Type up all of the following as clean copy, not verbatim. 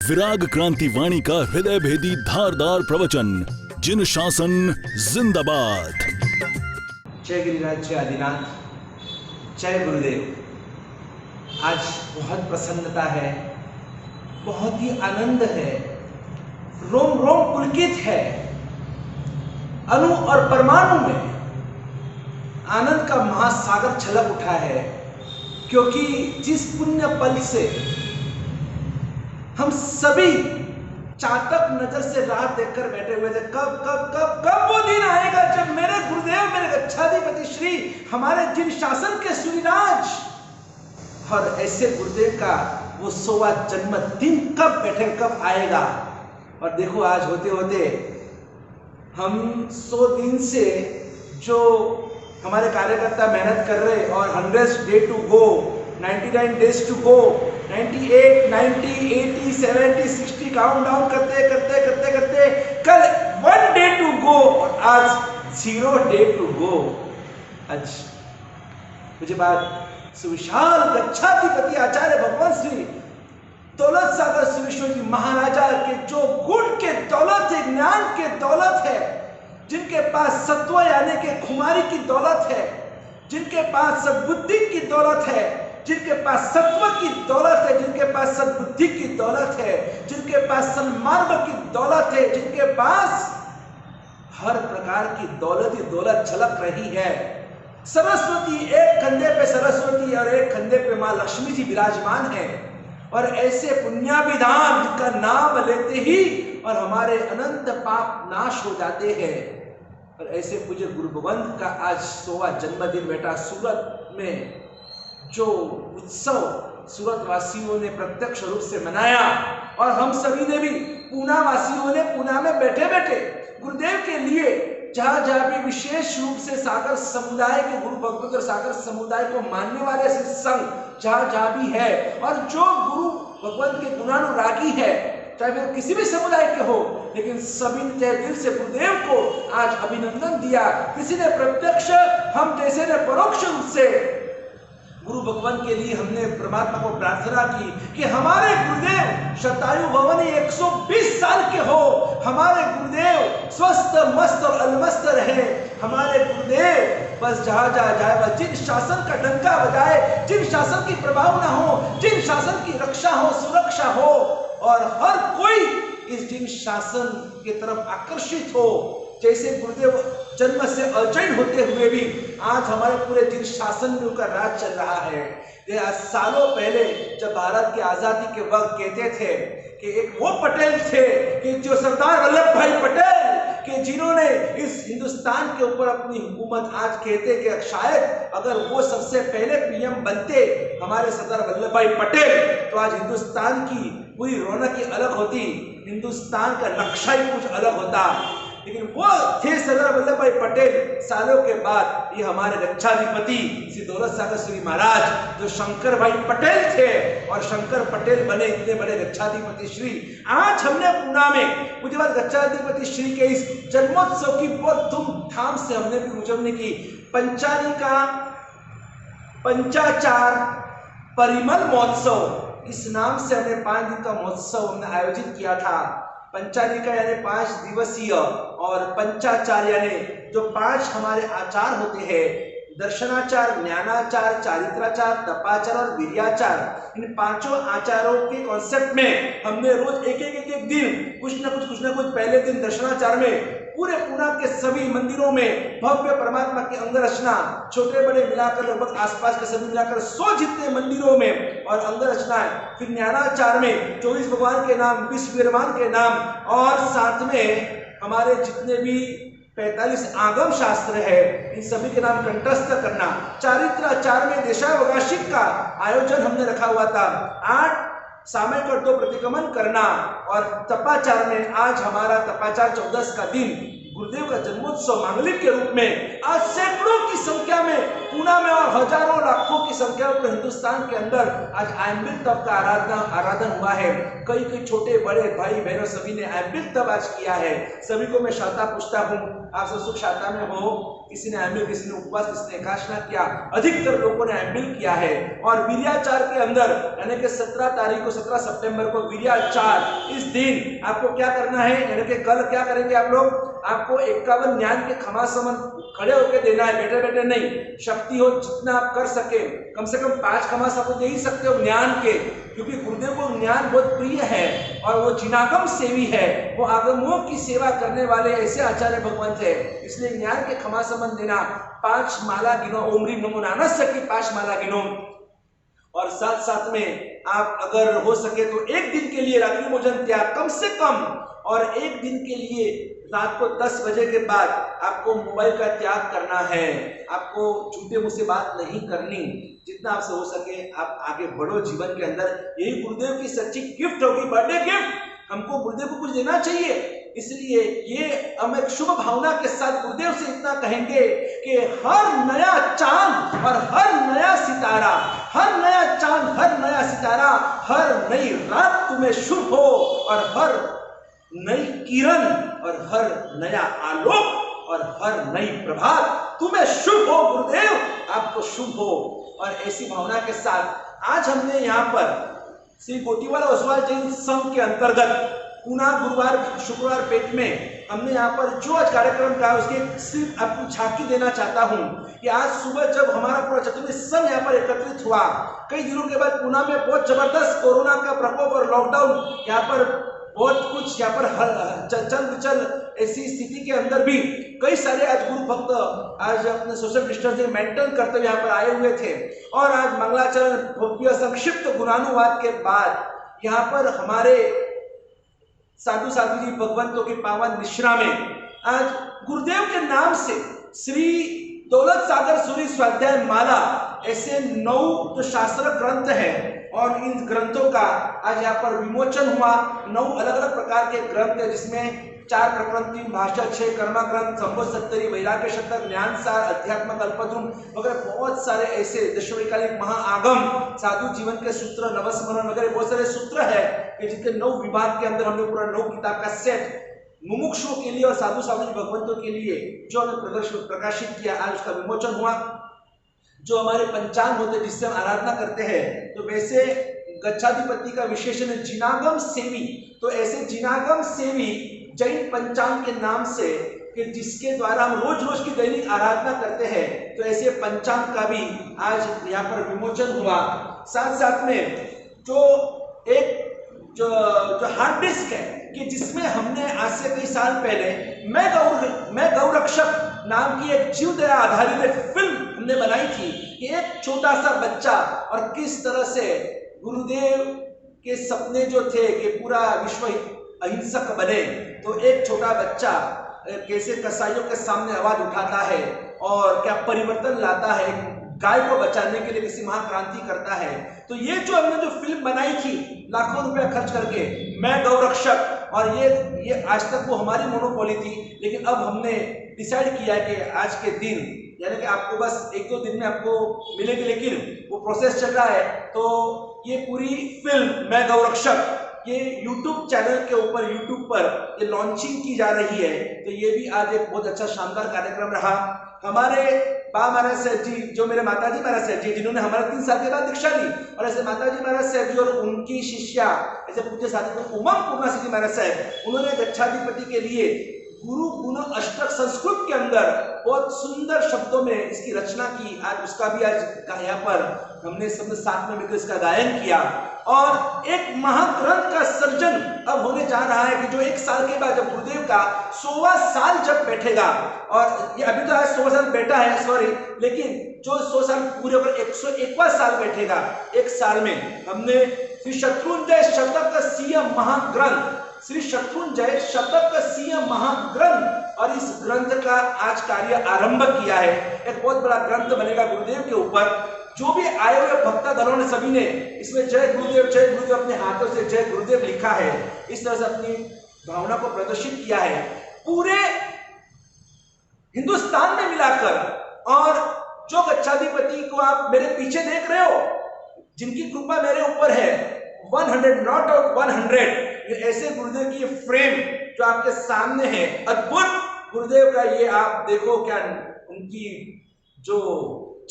विराग क्रांति वाणी का हृदय भेदी धारदार प्रवचन, जिन शासन जिंदाबाद। जय गिरिराज, जय आदिनाथ, जय गुरुदेव। आज बहुत प्रसन्नता है, बहुत ही आनंद है, रोम रोम पुलकित है। अणु और परमाणु में आनंद का महासागर छलक उठा है, क्योंकि जिस पुण्य पल से हम सभी चातक नजर से राह देखकर बैठे हुए थे, कब कब कब कब वो दिन आएगा जब मेरे गुरुदेव, मेरे गच्छाधिपति श्री, हमारे जिन शासन के सूर्यराज और ऐसे गुरुदेव का वो 100वां जन्मदिन कब बैठे, कब आएगा। और देखो आज होते होते हम 100 दिन से जो हमारे कार्यकर्ता मेहनत कर रहे और 100 day to go, 99 days to go, 98, 90, 80, 70, 60 count down करते करते करते करते कल 1 डे टू गो और आज 0 डे टू गो। आज मुझे बात सुविशाल गच्छाधिपति आचार्य भगवान श्री दौलत सागर सुरेश्वर जी महाराजा के जो गुण के दौलत है, ज्ञान के दौलत है, जिनके पास सत्व यानी के खुमारी की दौलत है, जिनके पास सद्बुद्धि की दौलत है, जिनके पास सत्व की दौलत है, जिनके पास सद्बुद्धि की दौलत है, जिनके पास सन्मार्ग की दौलत है, जिनके पास हर प्रकार की दौलत ही दौलत झलक रही है। सरस्वती, एक कंधे पे सरस्वती और एक कंधे पे मां लक्ष्मी जी विराजमान है। और ऐसे पुण्याभिधान जिनका नाम लेते ही और हमारे अनंत पाप नाश हो जाते हैं। और ऐसे पूज्य गुरु गोविंद का आज 100वां जन्मदिन बेटा सूरत में जो उत्सव सूरत वासियों ने प्रत्यक्ष रूप से मनाया और हम सभी ने भी पूना वासियों ने पूना में बैठे बैठे गुरुदेव के लिए जहां जहां भी विशेष रूप से सागर समुदाय के गुरु भक्त और सागर समुदाय को मानने वाले संघ जहां जहां भी है और जो गुरु भगवान के गुणानुरागी है, चाहे वो किसी भी समुदाय के हो, लेकिन सभी ने चाहे दिल से गुरुदेव को आज अभिनंदन दिया। किसी ने प्रत्यक्ष, हम जैसे ने परोक्ष रूप से गुरु भगवान के लिए हमने परमात्मा को प्रार्थना की कि हमारे गुरुदेव शतायु भवन 120 साल के हो, हमारे गुरुदेव स्वस्थ मस्त और अलमस्त रहे, हमारे गुरुदेव बस जहां जहां जाए वह जिन शासन का डंका बजाए, जिन शासन की प्रभाव ना हो, जिन शासन की रक्षा हो, सुरक्षा हो और हर कोई इस जिन शासन की तरफ आकर्षित हो। जैसे गुरुदेव जन्म से अचैन होते हुए भी आज हमारे पूरे जिन शासन में उनका राज चल रहा है। आज सालों पहले जब भारत की आजादी के वक्त कहते थे कि एक वो पटेल थे कि जो सरदार वल्लभ भाई पटेल कि जिन्होंने इस हिंदुस्तान के ऊपर अपनी हुकूमत, आज कहते कि शायद अगर वो सबसे पहले पीएम बनते हमारे सरदार वल्लभ भाई पटेल तो आज हिंदुस्तान की पूरी रौनक ही अलग होती, हिंदुस्तान का नक्शा ही कुछ अलग होता। लेकिन वो थे सरदार वल्लभ भाई पटेल। सालों के बाद ये हमारे गच्छाधिपति श्री दौलत सागर श्री महाराज जो शंकर भाई पटेल थे और शंकर पटेल बने इतने बड़े गच्छाधिपति श्री। आज हमने पूना में मुझे बात गच्छाधिपति श्री के इस जन्मोत्सव की बहुत धूमधाम से हमने भी उजवनी की। पंचानिका पंचाचार परिमल महोत्सव इस नाम से हमने 5 दिन का महोत्सव हमने आयोजित किया था। पंचानिका यानी 5 दिवसीय और पंचाचार यानी जो 5 हमारे आचार होते हैं, दर्शनाचार, ज्ञानाचार, चारित्राचार, तपाचार और वीर्याचार, इन 5 आचारों के कॉन्सेप्ट में हमने रोज एक दिन कुछ ना कुछ पहले दिन दर्शनाचार में पूरे पूना के सभी मंदिरों में भव्य परमात्मा की अंगरचना, छोटे बड़े मिलाकर लगभग आसपास के सभी मिलाकर 100 जितने मंदिरों में और अंगरचनाएं। फिर ज्ञानाचार में 24 भगवान के नाम, 20 विरामान के नाम और साथ में हमारे जितने भी 45 आगम शास्त्र है इन सभी के नाम कंठस्थ करना। चारित्राचार में देशावकाशिक का आयोजन हमने रखा हुआ था। 8 सामय कर दो प्रतिक्रमण करना और तपाचार में आज हमारा तपाचार 14 का दिन गुरुदेव का जन्मोत्सव मांगलिक के रूप में आज सैकड़ों की संख्या में पुणे में और हजारों लाखों की संख्या में हिंदुस्तान के अंदर आज आयंबिल तप का आराधन हुआ है। कई कई छोटे बड़े भाई बहनों सभी ने आयंबिल तप आज किया है। सभी को मैं शाता पूछता हूँ, आप सब सुख शाता में हो? किसी ने आयंबिल, किसी ने उपवास, किसी ने एकादशी किया, अधिकतर लोगों ने आयंबिल किया है। और वीर्याचार के अंदर यानी कि 17 सितंबर को वीर्याचार, इस दिन आपको क्या करना है, यानी कि कल क्या करेंगे आप लोग, आपको 51 ज्ञान के खमा समन खड़े होकर देना है, बैठे बैठे नहीं। शक्ति हो जितना आप कर सके, कम से कम 5 खमा समन दे ही सकते हो ज्ञान के, क्योंकि गुरुदेव को ज्ञान बहुत प्रिय है और वो जिनागम सेवी है, वो आगमों की सेवा करने वाले ऐसे आचार्य भगवान थे। इसलिए ज्ञान के खमा समन देना, 5 माला गिनो, ओम ह्रीम नमो नारायण की 5 माला गिनो। और साथ साथ में आप अगर हो सके तो एक दिन के लिए रात्रि भोजन त्याग कम से कम, और एक दिन के लिए रात को 10 बजे के बाद आपको मोबाइल का त्याग करना है। आपको झूठे मुंह से बात नहीं करनी, जितना आपसे हो सके आप आगे बढ़ो जीवन के अंदर। यही गुरुदेव की सच्ची गिफ्ट होगी, बर्थडे गिफ्ट। हमको गुरुदेव को कुछ देना चाहिए, इसलिए ये हम एक शुभ भावना के साथ गुरुदेव से इतना कहेंगे कि हर नया चांद और हर नया सितारा, हर नया चांद, हर नया सितारा, हर नई रात तुम्हें शुभ हो, और हर नई किरण और हर नया आलोक और हर नई प्रभात तुम्हें शुभ हो। गुरुदेव आपको शुभ हो। और ऐसी भावना के साथ आज हमने यहाँ पर श्री गोटीवाला ओसवाल जैन संघ के अंतर्गत पुणे गुरुवार शुक्रवार पेट में हमने यहाँ पर जो आज कार्यक्रम का उसके सिर्फ आपको झांकी देना चाहता हूँ कि आज सुबह जब हमारा पूरा चतुर्वेद संघ यहाँ पर एकत्रित हुआ, कई दिनों के बाद पुणे में बहुत जबरदस्त कोरोना का प्रकोप और लॉकडाउन, यहाँ पर बहुत कुछ यहाँ पर चल विचल ऐसी स्थिति के अंदर भी कई सारे आज गुरु भक्त आज अपने सोशल डिस्टेंसिंग मेंटेन करते हुए यहाँ पर आए हुए थे। और आज मंगलाचरण भव्य संक्षिप्त गुणानुवाद के बाद यहाँ पर हमारे साधु साधु जी भगवंतों की पावन मिश्रा में आज गुरुदेव के नाम से श्री दौलत सागर सूरी स्वाध्याय माला ऐसे 9 जो शास्त्र ग्रंथ हैं, और इन ग्रंथों का आज यहाँ पर विमोचन हुआ। 9 अलग अलग प्रकार के ग्रंथ है, जिसमें 4 प्रकरण, 3 भाष्य, 6 कर्मा ग्रंथ, संबोध सत्तरी, वैराग्य शतक, ज्ञान सार, अध्यात्म कल्पद्रुम वगैरह बहुत सारे ऐसे दशवैकालिक महाआगम, साधु जीवन के सूत्र, नवस्मरण वगैरह बहुत सारे सूत्र है कि जिनके 9 विभाग के अंदर हमने पूरा 9 किताब का सेट मुमुक्षुओं के लिए और साधु साधु भगवंतों के लिए जो हमने प्रकाशित किया, आज उसका विमोचन हुआ। जो हमारे पंचांग होते जिससे हम आराधना करते हैं, तो वैसे गच्छाधिपति का विशेषण है जिनागम सेवी। तो ऐसे जिनागम सेवी जैन पंचांग के नाम से कि जिसके द्वारा हम रोज रोज की दैनिक आराधना करते हैं, तो ऐसे पंचांग का भी आज यहाँ पर विमोचन हुआ। साथ साथ में जो हार्ड डिस्क है कि जिसमें हमने आज से कई साल पहले मैं गौरक्षक नाम की एक जीव दया आधारित एक फिल्म हमने बनाई थी कि एक छोटा सा बच्चा और किस तरह से गुरुदेव के सपने जो थे कि पूरा विश्व अहिंसक बने, तो एक छोटा बच्चा कैसे कसाईयों के सामने आवाज उठाता है और क्या परिवर्तन लाता है, गाय को बचाने के लिए किसी महाक्रांति करता है। तो ये जो हमने जो फिल्म बनाई थी लाखों रुपया खर्च करके, मैं गौरक्षक, और ये आज तक वो हमारी मोनोपोली थी, लेकिन अब हमने डिसाइड किया है कि आज के दिन यानी कि आपको बस 1-2 दिन में आपको मिलेगी, लेकिन वो प्रोसेस चल रहा है। तो ये पूरी फिल्म मैं गौरक्षक ये YouTube चैनल के ऊपर YouTube पर ये लॉन्चिंग की जा रही है। तो ये भी आज एक बहुत अच्छा शानदार कार्यक्रम रहा। हमारे बा महाराज साहब जी, जो मेरे माताजी महाराज साहब जी, जिन्होंने हमारा 3 साल के बाद दीक्षा ली, और ऐसे माताजी महाराज साहब जी और उनकी शिष्या ऐसे पूज्य साथी उमा पूर्णा सिद्धि महाराज साहब, उन्होंने गच्छाधिपति के लिए गुरु गुण अष्टक संस्कृत के अंदर बहुत सुंदर शब्दों में इसकी रचना की। आज उसका भी आज यहाँ पर हमने सब साथ में मिलकर इसका गायन किया, और एक महाग्रंथ का सर्जन अब होने जा रहा है कि जो 1 साल के बाद जब गुरुदेव का 100वां साल जब बैठेगा, और ये अभी तो आज 100 साल बैठा है सॉरी, लेकिन जो 100 साल पूरे होकर 101वां साल बैठेगा, 1 साल में हमने श्री शत्रुंजय शतक सीय महाग्रंथ, श्री शत्रुंजय शतक सीय महाग्रंथ, और इस ग्रंथ का आज कार्य आरंभ किया है। एक बहुत बड़ा ग्रंथ बनेगा गुरुदेव के ऊपर। जो भी आए हुए भक्तगणों ने सभी ने इसमें जय गुरुदेव अपने हाथों से जय गुरुदेव लिखा है। इस तरह से अपनी भावना को प्रदर्शित किया है। पूरे हिंदुस्तान में मिलाकर। और जो गच्छाधिपति को आप मेरे पीछे देख रहे हो, जिनकी कृपा मेरे ऊपर है, 100 नॉट आउट 100, ये ऐसे गुरुदेव की फ्रेम जो आपके सामने है, अद्भुत गुरुदेव का ये आप देखो, क्या उनकी जो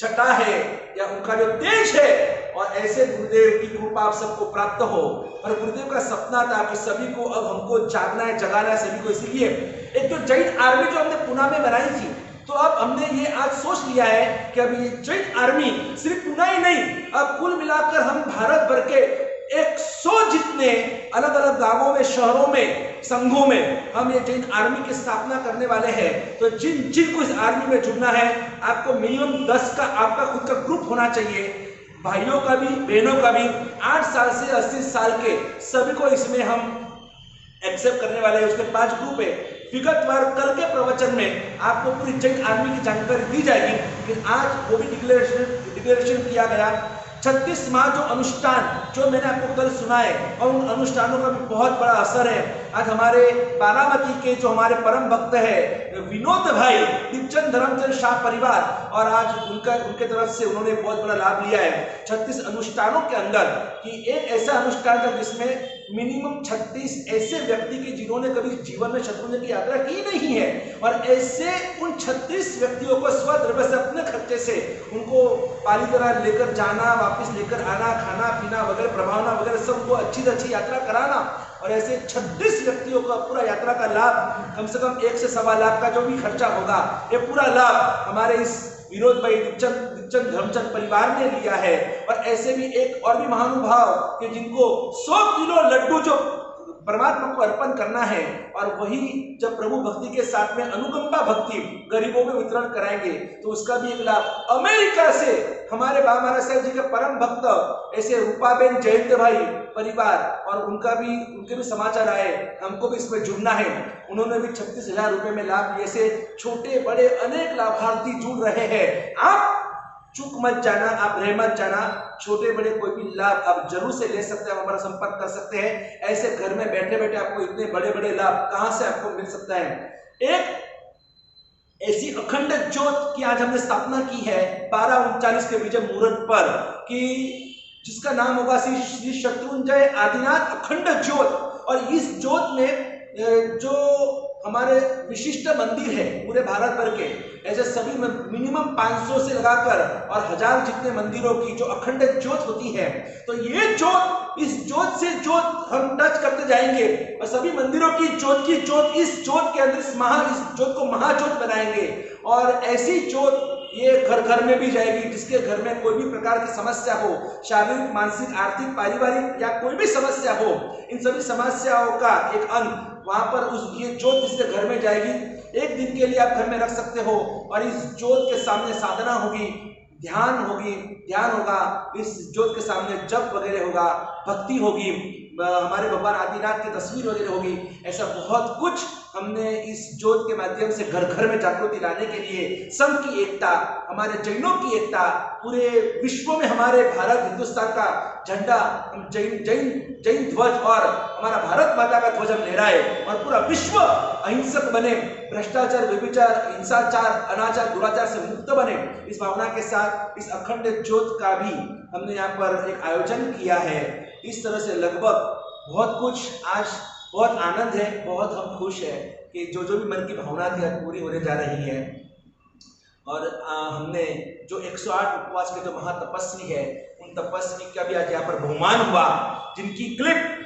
छटा है या उनका जो तेज है, और ऐसे गुरुदेव की कृपा आप सबको प्राप्त हो। और गुरुदेव का सपना था कि सभी को अब हमको जागना है, जगाना है सभी को। इसीलिए एक जो जैन आर्मी जो हमने पुणे में बनाई थी, तो अब हमने ये आज सोच लिया है कि अब ये जैन आर्मी सिर्फ पुणे ही नहीं, अब कुल मिलाकर हम भारत भर के 100 जितने अलग अलग गांवों में, शहरों में, संघों में हम ये जैन आर्मी की स्थापना करने वाले हैं। तो जिनको इस आर्मी में जुड़ना है, आपको मिनिमम 10 का आपका खुद का ग्रुप होना चाहिए, भाइयों का भी, बहनों का भी। 8 साल से 80 साल के सभी को इसमें हम एक्सेप्ट करने वाले हैं। उसके 5 ग्रुप है। विगतवार कल के प्रवचन में आपको पूरी जैन आर्मी की जानकारी दी जाएगी, लेकिन आज वो भी डिक्लेरेशन किया गया। 36 माह जो अनुष्ठान जो मैंने आपको कल सुनाए, और उन अनुष्ठानों का भी बहुत बड़ा असर है। आज हमारे बारामती के जो हमारे परम भक्त है विनोद भाई, दीपचंद धर्मचंद शाह परिवार, और आज उनके तरफ से उन्होंने बहुत बड़ा लाभ लिया है 36 अनुष्ठानों के अंदर। कि एक ऐसा अनुष्ठान था जिसमें मिनिमम 36 ऐसे व्यक्ति की जिन्होंने कभी जीवन में शत्रुंजय की यात्रा की नहीं है, और ऐसे उन 36 व्यक्तियों को स्वद्रव्य से, अपने खर्चे से उनको पाली तरह लेकर जाना, वापस लेकर आना, खाना पीना वगैरह, प्रभावना वगैरह सबको अच्छी से अच्छी यात्रा कराना। और ऐसे 36 व्यक्तियों का पूरा यात्रा का लाभ, कम से कम 1 से सवा लाख का जो भी खर्चा होगा, ये पूरा लाभ हमारे इस विनोद भाई दीपचंद धर्मचंद परिवार ने लिया है। और ऐसे भी एक और भी महानुभाव कि जिनको 100 किलो लड्डू जो परमात्मा को अर्पण करना है, और वही जब प्रभु भक्ति के साथ में अनुकंपा भक्ति गरीबों में वितरण कराएंगे, तो उसका भी एक लाभ। अमेरिका से हमारे बाबा महाराज साहब जी के परम भक्त ऐसे रूपाबेन जयंत भाई परिवार, और उनके भी समाचार आए, हमको भी इसमें जुड़ना है। उन्होंने भी 36,000 रुपए में लाभ लिए। से छोटे बड़े अनेक लाभार्थी जुड़ रहे हैं। आप चूक मत जाना, आप रह मत जाना। छोटे बड़े कोई भी लाभ आप जरूर से ले सकते हैं, हमारा संपर्क कर सकते हैं। ऐसे घर में बैठे बैठे आपको इतने बड़े बड़े लाभ कहां से आपको मिल सकता है। एक ऐसी अखंड ज्योत की आज हमने स्थापना की है 12:39 के विजय मुहूर्त पर, कि जिसका नाम होगा श्री शत्रुंजय आदिनाथ अखंड ज्योत। और इस ज्योत में जो हमारे विशिष्ट मंदिर है पूरे भारत भर के, ऐसे सभी मिनिमम 500 से लगाकर और 1000 जितने मंदिरों की जो अखंड ज्योत होती है, तो ये ज्योत, इस ज्योत से ज्योत हम टच करते जाएंगे, और सभी मंदिरों की ज्योत इस ज्योत के अंदर इस ज्योत को महाज्योत बनाएंगे। और ऐसी ज्योत ये घर घर में भी जाएगी। जिसके घर में कोई भी प्रकार की समस्या हो, शारीरिक, मानसिक, आर्थिक, पारिवारिक या कोई भी समस्या हो, इन सभी समस्याओं का एक अंत वहां पर ये ज्योत जिसके घर में जाएगी, एक दिन के लिए आप घर में रख सकते हो। और इस ज्योत के सामने साधना होगी, ध्यान होगा, इस ज्योत के सामने जप वगैरह होगा, भक्ति होगी, हमारे भगवान आदिनाथ की तस्वीर वगैरह होगी। ऐसा बहुत कुछ हमने इस ज्योत के माध्यम से घर घर में जागृति लाने के लिए, संघ की एकता, हमारे जैनों की एकता, पूरे विश्व में हमारे भारत हिंदुस्तान का झंडा, हम जैन ध्वज और हमारा भारत माता का ध्वज हम लहराए, और पूरा विश्व अहिंसक बने, भ्रष्टाचार, व्यभिचार, हिंसाचार, अनाचार, दुराचार से मुक्त बने। इस भावना के साथ इस अखंड ज्योत का भी हमने यहाँ पर एक आयोजन किया है। इस तरह से लगभग बहुत कुछ, आज बहुत आनंद है, बहुत हम खुश है कि जो भी मन की भावना थी आज पूरी होने जा रही है। और हमने जो 108 उपवास के जो महातपस्वी है, उन तपस्वी का भी आज यहाँ पर बहुमान हुआ, जिनकी क्लिप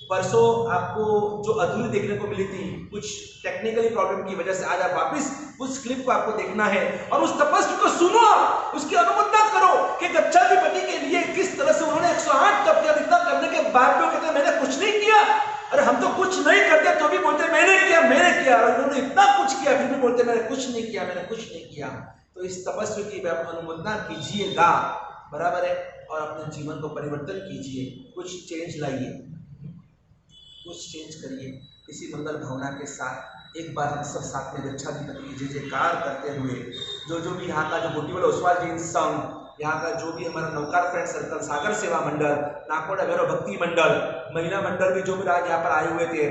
परसों आपको जो अधूरी देखने को मिली थी, कुछ टेक्निकली प्रॉब्लम की वजह से आज आप वापस उस क्लिप को आपको देखना है, और उस तपस्वी को सुनो, उसकी अनुमोदना करो कि गच्छाधिपति के लिए किस तरह से उन्होंने 108 तप किया। इतना करने के बाद भी कहते मैंने कुछ नहीं किया। अरे हम तो कुछ नहीं करते तो भी बोलते मैंने किया, और उन्होंने इतना कुछ किया फिर भी बोलते मैंने कुछ नहीं किया। तो इस तपस्वी की अनुमोदना कीजिएगा, बराबर है, और अपने जीवन को परिवर्तन कीजिए, कुछ चेंज लाइए, कुछ चेंज करिए। इसी मंगल भावना के साथ एक बार हम सब साथ में गच्छाधिपति की जय जयकार करते हुए, जो भी यहाँ का जो गोटीवाला ओसवाल जैन संघ, यहाँ का जो भी हमारा नौकार फ्रेंड सर्कल, सागर सेवा मंडल, नाकोड़ा भैरव भक्ति मंडल, महिला मंडल भी जो भी आज यहाँ पर आए हुए थे,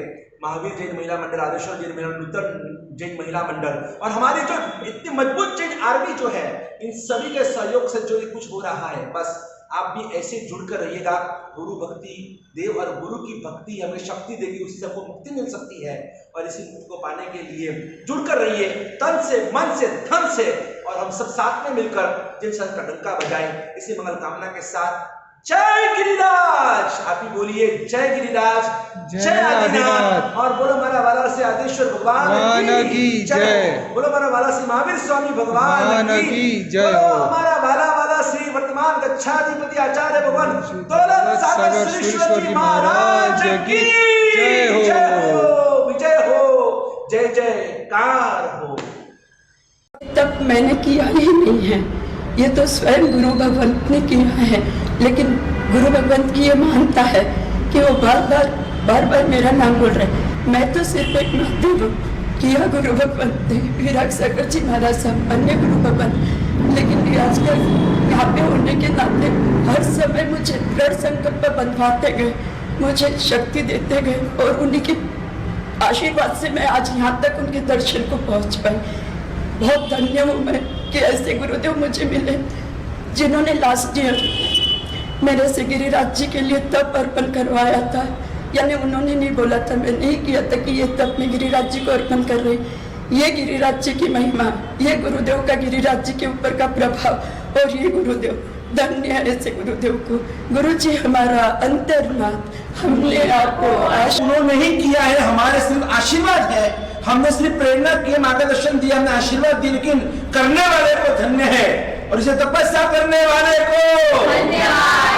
महावीर जैन महिला मंडल, आदेश्वर जैन महिला, नूतन जैन महिला मंडल और हमारी जो इतनी मजबूत जैन आर्मी जो है, इन सभी के सहयोग से जो ये कुछ हो रहा है, बस आप भी ऐसे जुड़कर रहिएगा। गुरु भक्ति देव और गुरु की भक्ति हमें शक्ति देगी, उसी से हमको मुक्ति मिल सकती है। और इसी मुक्ति को पाने के लिए जुड़कर रहिए तन से, मन से, धन से, और हम सब साथ में मिलकर जिन सन का डंका बजाएं। इसी मंगल कामना के साथ जय गिरिराज। आप ही बोलिए जय गिरिराज, जय आदिनाथ, और बोलो हमारा वाला से आदेश्वर भगवान की जय, बोलो हमारा वाला से महावीर स्वामी भगवान की जय, बोलो हमारा वाला श्री वर्तमान गच्छाधिपति आचार्य भगवान दौलत सागर श्रीश्वर जी महाराज की जय हो, विजय हो, जय जयकार हो। तब मैंने किया ही नहीं है, ये तो स्वयं गुरु भगवंत ने किया है। लेकिन गुरु भगवंत की ये मानता है कि वो बार बार मेरा नाम बोल रहे हैं। मैं तो सिर्फ एक माध्यम हूँ, किया गुरु भगवंत ने, विराग सागर जी महाराज साहब, अन्य गुरु भगवंत। लेकिन आजकल यहाँ पे होने के नाते हर समय मुझे दृढ़ संकल्प बंधवाते गए, मुझे शक्ति देते गए, और उन्हीं के आशीर्वाद से मैं आज यहाँ तक उनके दर्शन को पहुँच पाई। बहुत धन्य हूँ मैं कि ऐसे गुरुदेव मुझे मिले, जिन्होंने लास्ट ईयर मेरे से गिरिराज जी के लिए तप अर्पण करवाया था। यानी उन्होंने नहीं बोला था, मैं नहीं किया था कि ये तप मैं गिरिराज जी को अर्पण कर रही। ये गिरिराज जी की महिमा, ये गुरुदेव का गिरिराज जी के ऊपर का प्रभाव, और ये गुरुदेव, धन्य है ऐसे गुरुदेव को। गुरु जी हमारा अंतर्नाथ, हमने आपको उन्होंने नहीं किया है, हमारे सिर्फ आशीर्वाद है, हमने सिर्फ प्रेरणा की, मार्गदर्शन दिया, हमने आशीर्वाद दिया, लेकिन करने वाले को धन्य है, और इसे तपस्या करने वाले को धन्यवाद।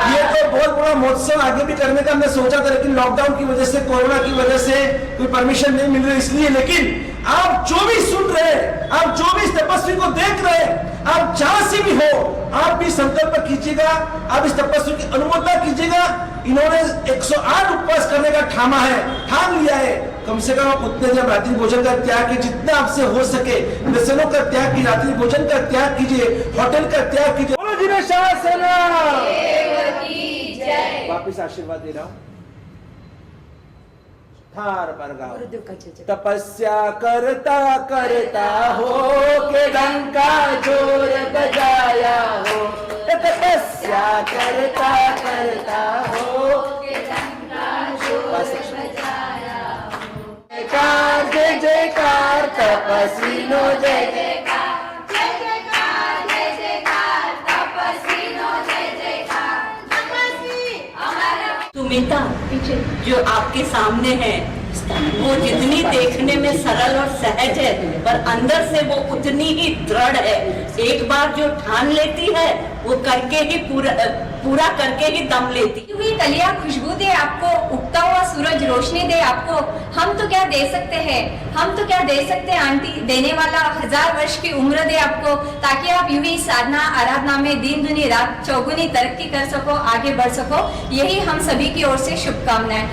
ये तो बहुत बड़ा महोत्सव आगे भी करने का हमने सोचा था, लेकिन लॉकडाउन की वजह से, कोरोना की वजह से कोई परमिशन नहीं मिल रही, इसलिए। लेकिन आप जो भी सुन रहे, आप जो भी इस तपस्वी को देख रहे, आप जहां से भी हो, आप भी संकल्प कीजिएगा, आप इस तपस्वी की अनुमोदना कीजिएगा। इन्होंने 108 उपवास करने का ठान लिया है। कम से कम उतने जब रात्रि भोजन का त्याग कीजिए, जितना आपसे हो सके, व्यसनों का त्याग कीजिए, रात्रि भोजन का त्याग कीजिए, होटल का त्याग कीजिए। बोलो जिन शासन वापिस आशीर्वाद दे रहा हूं। थार पर गाओ। तपस्या करता करता हो के डंका जोर बजाया हो, तपस्या करता करता हो के डंका जोर बजाया हो। जयकार जय जयकार तपस्विनो जय जयकार, जय जयकार जय जयकार तपस्विनो जय जयकार। सुमिता जो आपके सामने है, वो जितनी देखने में सरल और सहज है, पर अंदर से वो उतनी ही दृढ़ है। एक बार जो ठान लेती है, वो करके ही पूरा करके ही दम लेती। हुई कलियां खुशबू दे आपको, उगता हुआ सूरज रोशनी दे आपको। हम तो क्या दे सकते हैं, हम तो क्या दे सकते हैं आंटी, देने वाला 1000 वर्ष की उम्र दे आपको, ताकि आप यूं ही साधना आराधना में दिन दुनी रात चौगुनी तरक्की कर सको, आगे बढ़ सको। यही हम सभी की ओर से शुभकामनाएं।